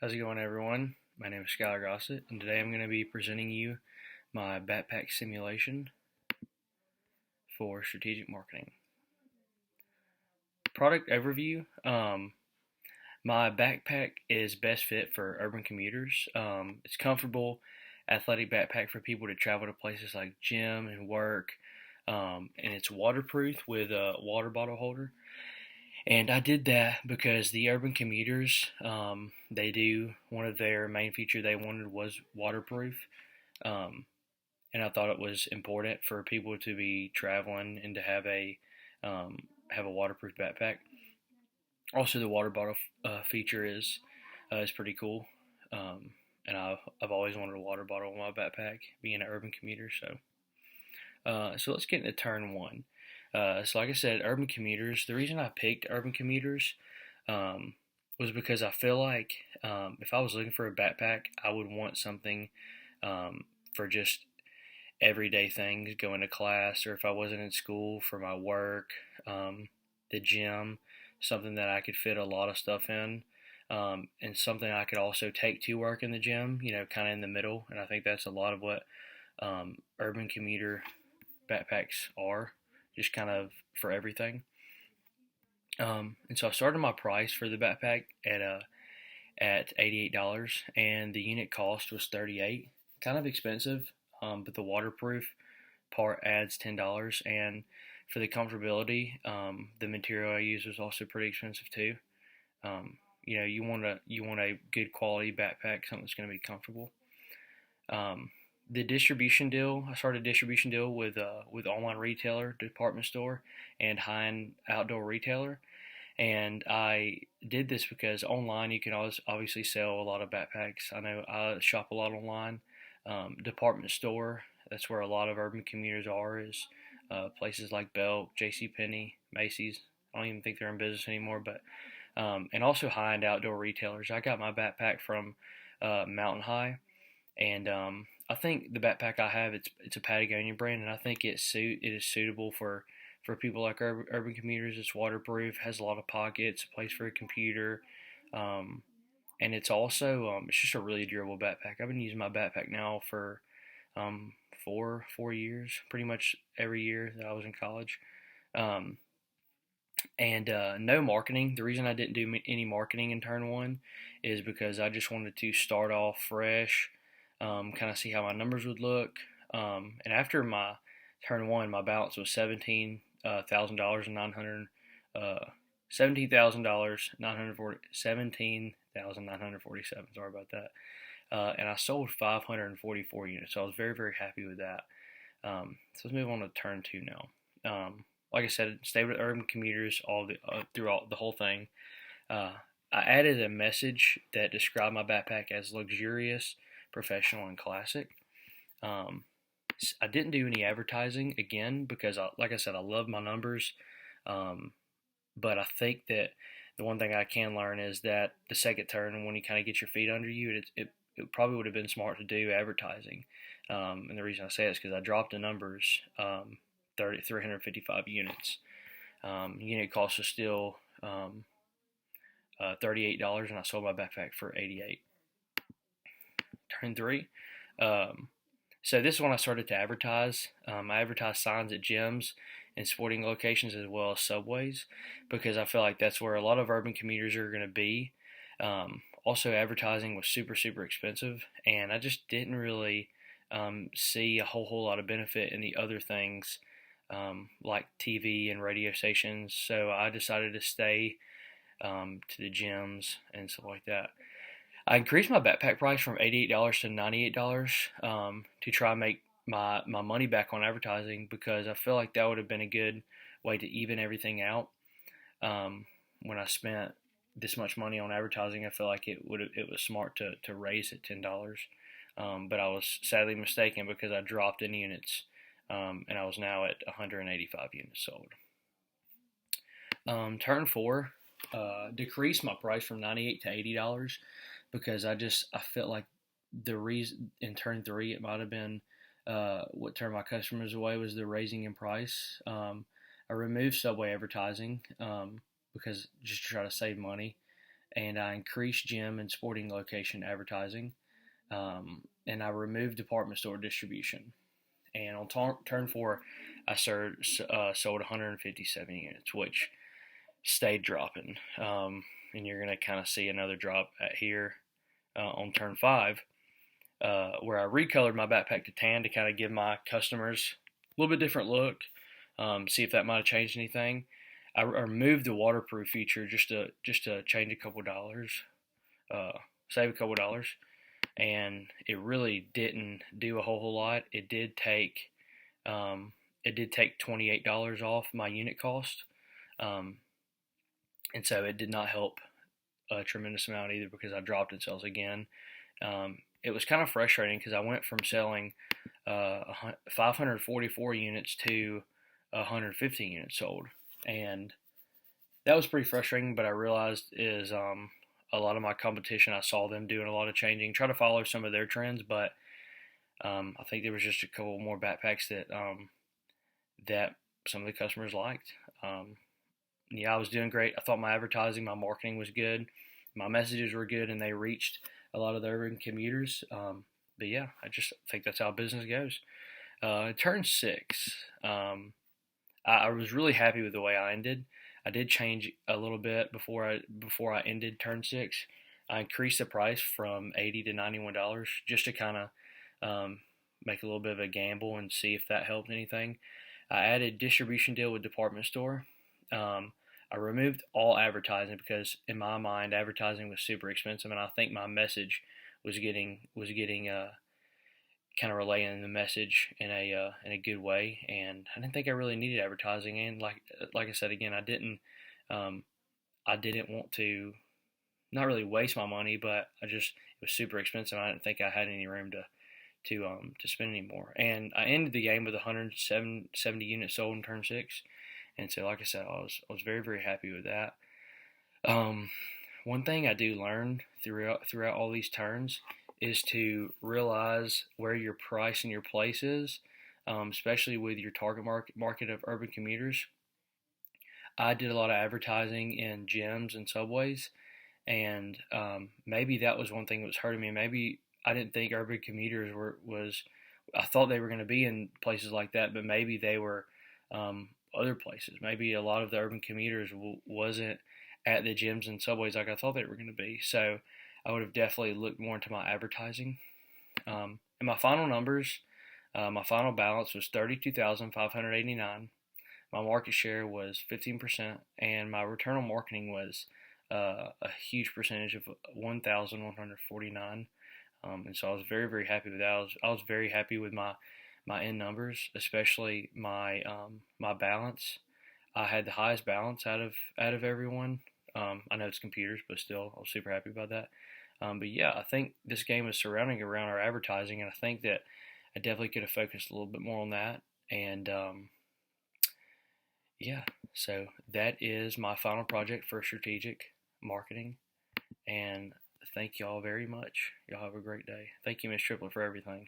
How's it going, everyone? My name is Skylar Gossett, and today I'm going to be presenting you my backpack simulation for strategic marketing. Product overview. My backpack is best fit for urban commuters. It's comfortable, athletic backpack for people to travel to places like gym and work, and it's waterproof with a water bottle holder. And I did that because the urban commuters, they do one of their main feature they wanted was waterproof, um, and I thought it was important for people to be traveling and to have a waterproof backpack. Also, the water bottle feature is pretty cool, and I've always wanted a water bottle in my backpack, being an urban commuter. So let's get into turn one. So like I said, urban commuters. The reason I picked urban commuters um, was because I feel like if I was looking for a backpack, I would want something for just everyday things, going to class, or if I wasn't in school for my work, the gym, something that I could fit a lot of stuff in, and something I could also take to work in the gym, kind of in the middle. And I think that's a lot of what urban commuter backpacks are, just kind of for everything. And so I started my price for the backpack at $88, and the unit cost was 38. Kind of expensive, but the waterproof part adds $10, and for the comfortability, the material I used was also pretty expensive too. You want a good quality backpack, something that's going to be comfortable. The distribution deal, I started a distribution deal with online retailer, department store, and high-end outdoor retailer. And I did this because online you can always obviously sell a lot of backpacks. I know I shop a lot online. Department store, that's where a lot of urban commuters are, is places like Belk, J.C. Penney, Macy's. I don't even think they're in business anymore, but and also high-end outdoor retailers. I got my backpack from Mountain High, and I think the backpack I have, it's a Patagonia brand, and I think it is suitable for people like urban commuters. It's waterproof, has a lot of pockets, a place for a computer, and it's also it's just a really durable backpack. I've been using my backpack now for four years, pretty much every year that I was in college. Um, and no marketing. The reason I didn't do any marketing in turn one is because I just wanted to start off fresh, kind of see how my numbers would look. And after my turn one, my balance was $17,000 and $17,947. Sorry about that. And I sold 544 units, so I was very, very happy with that. So let's move on to turn two now. Like I said, stay with urban commuters throughout the whole thing. Uh, I added a message that described my backpack as luxurious, professional, and classic. Um, I didn't do any advertising again because, like I said, I love my numbers. Um, but I think that the one thing I can learn is that the second turn, when you kind of get your feet under you, it probably would have been smart to do advertising. And the reason I say it is because I dropped the numbers, 355 units. Unit cost was still $38, and I sold my backpack for 88. Turn three. Um, so this is when I started to advertise. I advertised signs at gyms and sporting locations as well as subways because I feel like that's where a lot of urban commuters are going to be. Also, advertising was super, super expensive, and I just didn't really see a whole lot of benefit in the other things like TV and radio stations. So I decided to stay to the gyms and stuff like that. I increased my backpack price from $88 to $98 to try and make my money back on advertising because I feel like that would have been a good way to even everything out. When I spent this much money on advertising, I feel like it was smart to raise it $10. But I was sadly mistaken because I dropped in units, and I was now at 185 units sold. Turn four, decreased my price from $98 to $80 because I felt like the reason in turn three it might have been what turned my customers away was the raising in price. I removed subway advertising because just to try to save money, and I increased gym and sporting location advertising, and I removed department store distribution. And on turn four, I sold 157 units, which stayed dropping. And you're going to kind of see another drop at here on turn five, where I recolored my backpack to tan to kind of give my customers a little bit different look, see if that might have changed anything. I removed the waterproof feature just to change a couple dollars, uh, save a couple dollars, and it really didn't do a whole lot. It did take $28 off my unit cost, um, and so it did not help a tremendous amount either because I dropped in sales again. It was kind of frustrating because I went from selling 544 units to 115 units sold, and that was pretty frustrating. But I realized is a lot of my competition, I saw them doing a lot of changing, try to follow some of their trends, but I think there was just a couple more backpacks that some of the customers liked. Yeah, I was doing great. I thought my advertising, my marketing was good, my messages were good, and they reached a lot of the urban commuters. But yeah, I just think that's how business goes. Turn six. I was really happy with the way I ended. I did change a little bit before I ended turn six. I increased the price from $80 to $91 just to kind of make a little bit of a gamble and see if that helped anything. I added distribution deal with department store. I removed all advertising because in my mind advertising was super expensive, and I think my message was getting kind of relaying the message in a good way, and I didn't think I really needed advertising. And like I said again, I didn't want to not really waste my money, but it was super expensive. I didn't think I had any room to spend anymore. And I ended the game with 170 units sold in turn six, and so like I said, I was very very happy with that. Um, One thing I do learn throughout all these turns is to realize where your price and your place is, especially with your target market of urban commuters. I did a lot of advertising in gyms and subways, and maybe that was one thing that was hurting me. Maybe I didn't think urban commuters was. I thought they were going to be in places like that, but maybe they were other places. Maybe a lot of the urban commuters wasn't at the gyms and subways like I thought they were going to be. So I would have definitely looked more into my advertising. And my final numbers, my final balance was 32,589. My market share was 15%, and my return on marketing was a huge percentage of 1,149. And so I was very, very happy with that. I was very happy with my end numbers, especially my balance. I had the highest balance out of everyone. I know it's computers, but still, I was super happy about that. But yeah, I think this game is surrounding around our advertising, and I think that I definitely could have focused a little bit more on that. And yeah, so that is my final project for strategic marketing. And thank y'all very much. Y'all have a great day. Thank you, Miss Triplet, for everything.